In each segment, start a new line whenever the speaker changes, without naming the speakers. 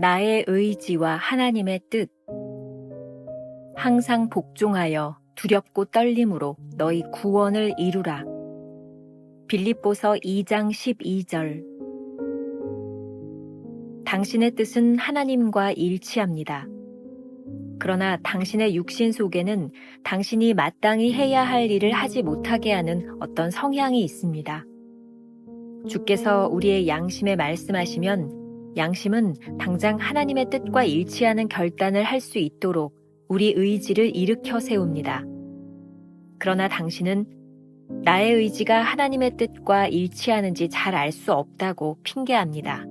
나의 의지와 하나님의 뜻. 항상 복종하여 두렵고 떨림으로 너희 구원을 이루라. 빌립보서 2장 12절. 당신의 뜻은 하나님과 일치합니다. 그러나 당신의 육신 속에는 당신이 마땅히 해야 할 일을 하지 못하게 하는 어떤 성향이 있습니다. 주께서 우리의 양심에 말씀하시면 양심은 당장 하나님의 뜻과 일치하는 결단을 할 수 있도록 우리 의지를 일으켜 세웁니다. 그러나 당신은 나의 의지가 하나님의 뜻과 일치하는지 잘 알 수 없다고 핑계합니다.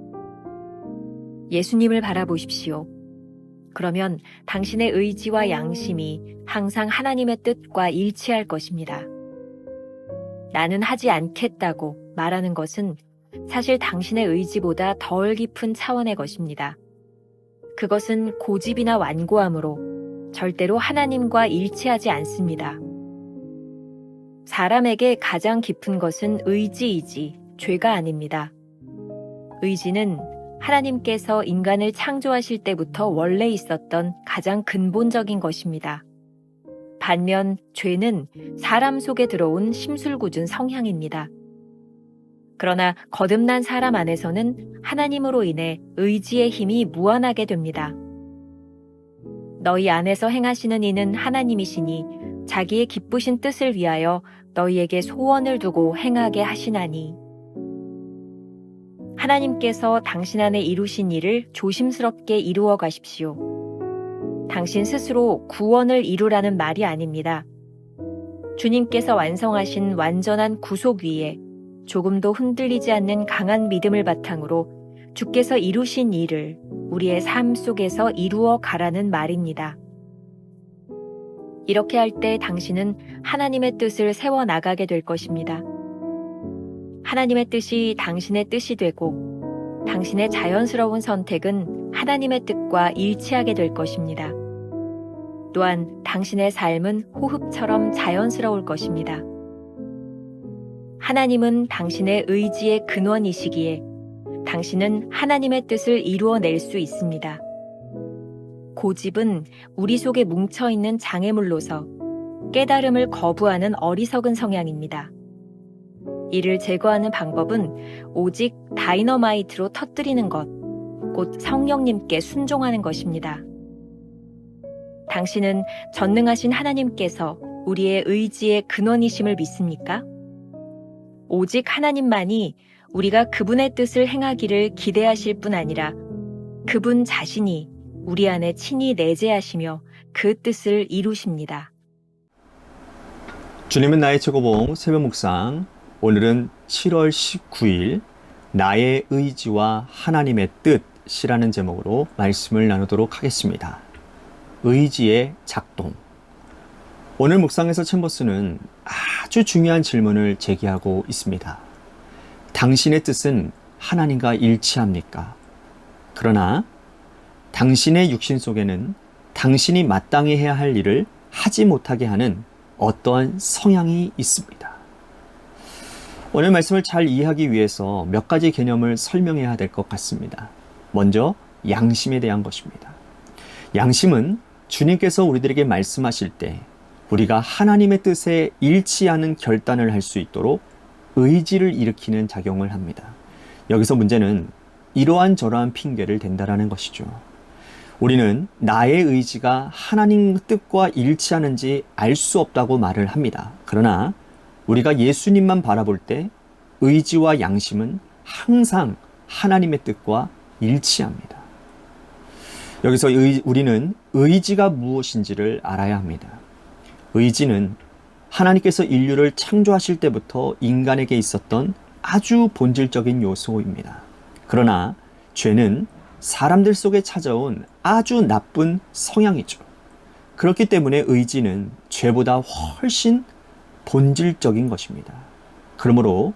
예수님을 바라보십시오. 그러면 당신의 의지와 양심이 항상 하나님의 뜻과 일치할 것입니다. 나는 하지 않겠다고 말하는 것은 사실 당신의 의지보다 덜 깊은 차원의 것입니다. 그것은 고집이나 완고함으로 절대로 하나님과 일치하지 않습니다. 사람에게 가장 깊은 것은 의지이지 죄가 아닙니다. 의지는 하나님께서 인간을 창조하실 때부터 원래 있었던 가장 근본적인 것입니다. 반면 죄는 사람 속에 들어온 심술궂은 성향입니다. 그러나 거듭난 사람 안에서는 하나님으로 인해 의지의 힘이 무한하게 됩니다. 너희 안에서 행하시는 이는 하나님이시니 자기의 기쁘신 뜻을 위하여 너희에게 소원을 두고 행하게 하시나니. 하나님께서 당신 안에 이루신 일을 조심스럽게 이루어 가십시오. 당신 스스로 구원을 이루라는 말이 아닙니다. 주님께서 완성하신 완전한 구속 위에 조금도 흔들리지 않는 강한 믿음을 바탕으로 주께서 이루신 일을 우리의 삶 속에서 이루어 가라는 말입니다. 이렇게 할 때 당신은 하나님의 뜻을 세워 나가게 될 것입니다. 하나님의 뜻이 당신의 뜻이 되고 당신의 자연스러운 선택은 하나님의 뜻과 일치하게 될 것입니다. 또한 당신의 삶은 호흡처럼 자연스러울 것입니다. 하나님은 당신의 의지의 근원이시기에 당신은 하나님의 뜻을 이루어낼 수 있습니다. 고집은 우리 속에 뭉쳐있는 장애물로서 깨달음을 거부하는 어리석은 성향입니다. 이를 제거하는 방법은 오직 다이너마이트로 터뜨리는 것, 곧 성령님께 순종하는 것입니다. 당신은 전능하신 하나님께서 우리의 의지의 근원이심을 믿습니까? 오직 하나님만이 우리가 그분의 뜻을 행하기를 기대하실 뿐 아니라 그분 자신이 우리 안에 친히 내재하시며 그 뜻을 이루십니다.
주님은 나의 최고봉 새벽 묵상. 오늘은 7월 19일 나의 의지와 하나님의 뜻이라는 제목으로 말씀을 나누도록 하겠습니다. 의지의 작동. 오늘 묵상에서 챔버스는 아주 중요한 질문을 제기하고 있습니다. 당신의 뜻은 하나님과 일치합니까? 그러나 당신의 육신 속에는 당신이 마땅히 해야 할 일을 하지 못하게 하는 어떠한 성향이 있습니다. 오늘 말씀을 잘 이해하기 위해서 몇 가지 개념을 설명해야 될 것 같습니다. 먼저 양심에 대한 것입니다. 양심은 주님께서 우리들에게 말씀하실 때 우리가 하나님의 뜻에 일치하는 결단을 할 수 있도록 의지를 일으키는 작용을 합니다. 여기서 문제는 이러한 저러한 핑계를 댄다라는 것이죠. 우리는 나의 의지가 하나님 뜻과 일치하는지 알 수 없다고 말을 합니다. 그러나 우리가 예수님만 바라볼 때 의지와 양심은 항상 하나님의 뜻과 일치합니다. 여기서 우리는 의지가 무엇인지를 알아야 합니다. 의지는 하나님께서 인류를 창조하실 때부터 인간에게 있었던 아주 본질적인 요소입니다. 그러나 죄는 사람들 속에 찾아온 아주 나쁜 성향이죠. 그렇기 때문에 의지는 죄보다 훨씬 본질적인 것입니다. 그러므로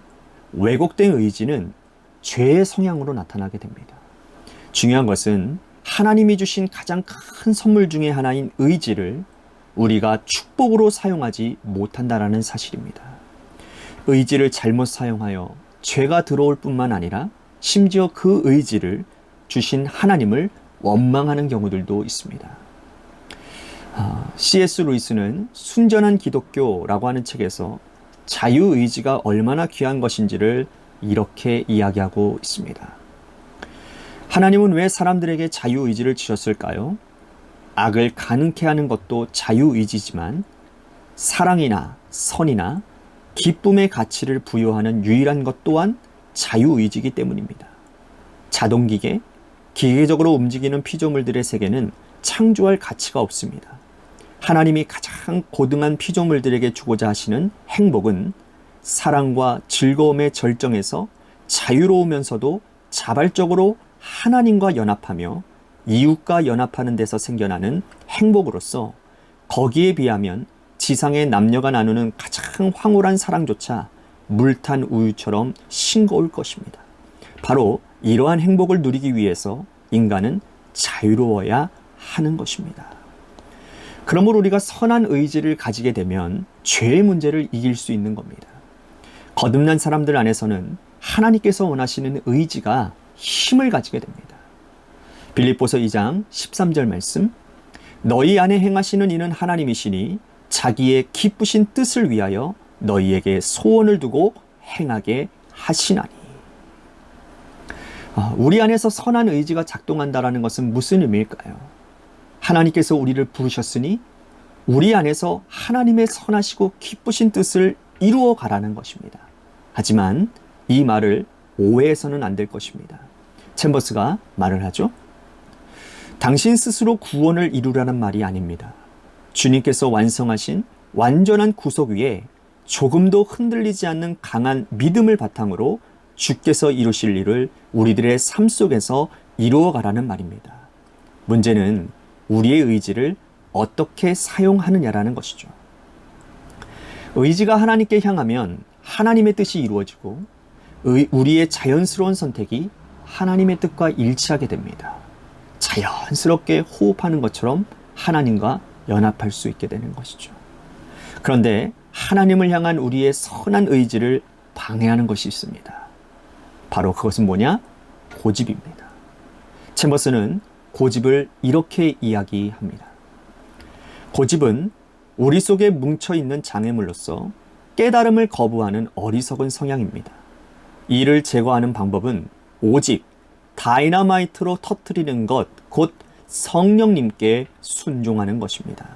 왜곡된 의지는 죄의 성향으로 나타나게 됩니다. 중요한 것은 하나님이 주신 가장 큰 선물 중에 하나인 의지를 우리가 축복으로 사용하지 못한다라는 사실입니다. 의지를 잘못 사용하여 죄가 들어올 뿐만 아니라 심지어 그 의지를 주신 하나님을 원망하는 경우들도 있습니다. C.S. 루이스는 순전한 기독교라고 하는 책에서 자유의지가 얼마나 귀한 것인지를 이렇게 이야기하고 있습니다. 하나님은 왜 사람들에게 자유의지를 주셨을까요? 악을 가능케 하는 것도 자유의지지만 사랑이나 선이나 기쁨의 가치를 부여하는 유일한 것 또한 자유의지이기 때문입니다. 자동기계, 기계적으로 움직이는 피조물들의 세계는 창조할 가치가 없습니다. 하나님이 가장 고등한 피조물들에게 주고자 하시는 행복은 사랑과 즐거움의 절정에서 자유로우면서도 자발적으로 하나님과 연합하며 이웃과 연합하는 데서 생겨나는 행복으로서 거기에 비하면 지상의 남녀가 나누는 가장 황홀한 사랑조차 물탄 우유처럼 싱거울 것입니다. 바로 이러한 행복을 누리기 위해서 인간은 자유로워야 하는 것입니다. 그러므로 우리가 선한 의지를 가지게 되면 죄의 문제를 이길 수 있는 겁니다. 거듭난 사람들 안에서는 하나님께서 원하시는 의지가 힘을 가지게 됩니다. 빌립보서 2장 13절 말씀, 너희 안에 행하시는 이는 하나님이시니 자기의 기쁘신 뜻을 위하여 너희에게 소원을 두고 행하게 하시나니. 우리 안에서 선한 의지가 작동한다는 것은 무슨 의미일까요? 하나님께서 우리를 부르셨으니 우리 안에서 하나님의 선하시고 기쁘신 뜻을 이루어 가라는 것입니다. 하지만 이 말을 오해해서는 안 될 것입니다. 챔버스가 말을 하죠. 당신 스스로 구원을 이루라는 말이 아닙니다. 주님께서 완성하신 완전한 구속 위에 조금도 흔들리지 않는 강한 믿음을 바탕으로 주께서 이루실 일을 우리들의 삶 속에서 이루어 가라는 말입니다. 문제는 우리의 의지를 어떻게 사용하느냐라는 것이죠. 의지가 하나님께 향하면 하나님의 뜻이 이루어지고 우리의 자연스러운 선택이 하나님의 뜻과 일치하게 됩니다. 자연스럽게 호흡하는 것처럼 하나님과 연합할 수 있게 되는 것이죠. 그런데 하나님을 향한 우리의 선한 의지를 방해하는 것이 있습니다. 바로 그것은 뭐냐? 고집입니다. 챔버스는 고집을 이렇게 이야기합니다. 고집은 우리 속에 뭉쳐있는 장애물로서 깨달음을 거부하는 어리석은 성향입니다. 이를 제거하는 방법은 오직 다이너마이트로 터뜨리는 것, 곧 성령님께 순종하는 것입니다.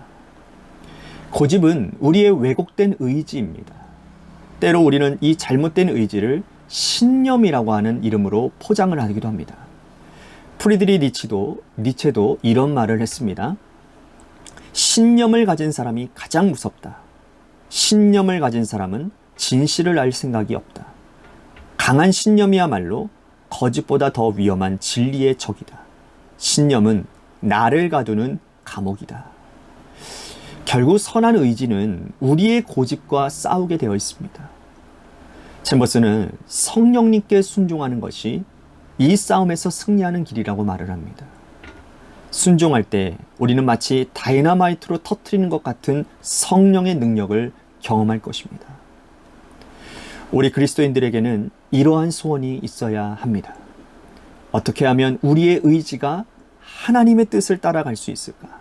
고집은 우리의 왜곡된 의지입니다. 때로 우리는 이 잘못된 의지를 신념이라고 하는 이름으로 포장을 하기도 합니다. 프리드리 니체도 이런 말을 했습니다. 신념을 가진 사람이 가장 무섭다. 신념을 가진 사람은 진실을 알 생각이 없다. 강한 신념이야말로 거짓보다 더 위험한 진리의 적이다. 신념은 나를 가두는 감옥이다. 결국 선한 의지는 우리의 고집과 싸우게 되어 있습니다. 챔버스는 성령님께 순종하는 것이 이 싸움에서 승리하는 길이라고 말을 합니다. 순종할 때 우리는 마치 다이너마이트로 터뜨리는 것 같은 성령의 능력을 경험할 것입니다. 우리 그리스도인들에게는 이러한 소원이 있어야 합니다. 어떻게 하면 우리의 의지가 하나님의 뜻을 따라갈 수 있을까?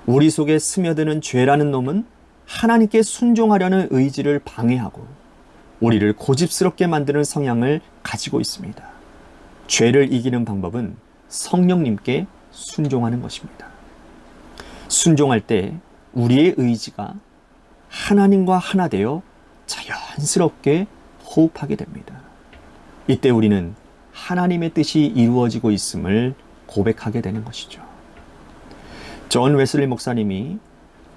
우리 속에 스며드는 죄라는 놈은 하나님께 순종하려는 의지를 방해하고 우리를 고집스럽게 만드는 성향을 가지고 있습니다. 죄를 이기는 방법은 성령님께 순종하는 것입니다. 순종할 때 우리의 의지가 하나님과 하나 되어 자연스럽게 호흡하게 됩니다. 이때 우리는 하나님의 뜻이 이루어지고 있음을 고백하게 되는 것이죠. 존 웨슬리 목사님이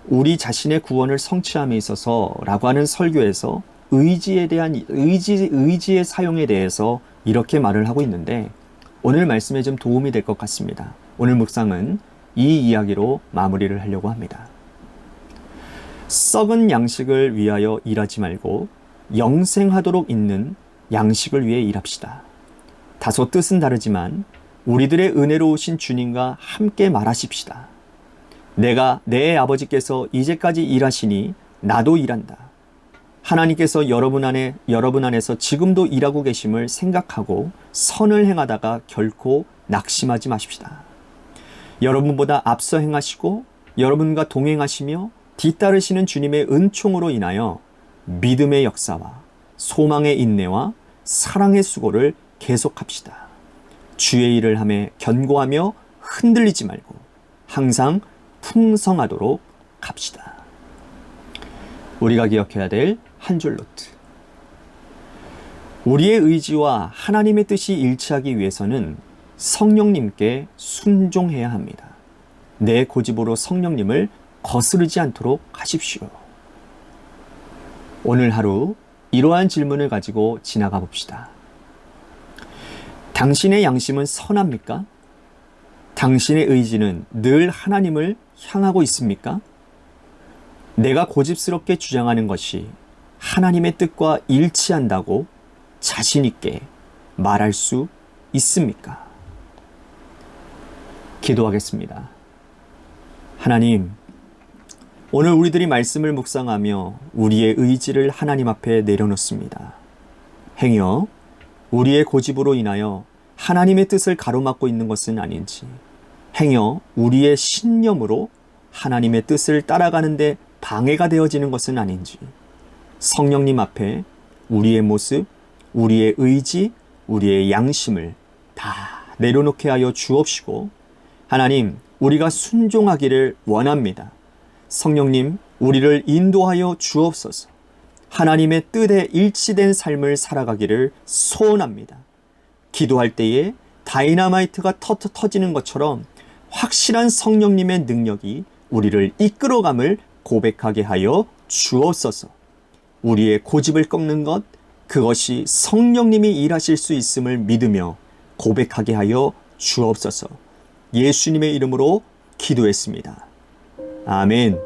우리 자신의 구원을 성취함에 있어서 라고 하는 설교에서 의지에 대한 의지의 사용에 대해서 이렇게 말을 하고 있는데 오늘 말씀에 좀 도움이 될 것 같습니다. 오늘 묵상은 이 이야기로 마무리를 하려고 합니다. 썩은 양식을 위하여 일하지 말고 영생하도록 있는 양식을 위해 일합시다. 다소 뜻은 다르지만 우리들의 은혜로우신 주님과 함께 말하십시다. 내 아버지께서 이제까지 일하시니 나도 일한다. 하나님께서 여러분 안에서 지금도 일하고 계심을 생각하고 선을 행하다가 결코 낙심하지 마십시다. 여러분보다 앞서 행하시고 여러분과 동행하시며 뒤따르시는 주님의 은총으로 인하여 믿음의 역사와 소망의 인내와 사랑의 수고를 계속합시다. 주의 일을 함에 견고하며 흔들리지 말고 항상 풍성하도록 갑시다. 우리가 기억해야 될 한 줄 노트. 우리의 의지와 하나님의 뜻이 일치하기 위해서는 성령님께 순종해야 합니다. 내 고집으로 성령님을 거스르지 않도록 하십시오. 오늘 하루 이러한 질문을 가지고 지나가 봅시다. 당신의 양심은 선합니까? 당신의 의지는 늘 하나님을 향하고 있습니까? 내가 고집스럽게 주장하는 것이 하나님의 뜻과 일치한다고 자신 있게 말할 수 있습니까? 기도하겠습니다. 하나님, 오늘 우리들이 말씀을 묵상하며 우리의 의지를 하나님 앞에 내려놓습니다. 행여 우리의 고집으로 인하여 하나님의 뜻을 가로막고 있는 것은 아닌지, 행여 우리의 신념으로 하나님의 뜻을 따라가는데 방해가 되어지는 것은 아닌지, 성령님 앞에 우리의 모습, 우리의 의지, 우리의 양심을 다 내려놓게 하여 주옵시고, 하나님, 우리가 순종하기를 원합니다. 성령님, 우리를 인도하여 주옵소서. 하나님의 뜻에 일치된 삶을 살아가기를 소원합니다. 기도할 때에 다이너마이트가 터지는 것처럼 확실한 성령님의 능력이 우리를 이끌어감을 고백하게 하여 주옵소서. 우리의 고집을 꺾는 것, 그것이 성령님이 일하실 수 있음을 믿으며 고백하게 하여 주옵소서. 예수님의 이름으로 기도했습니다. 아멘.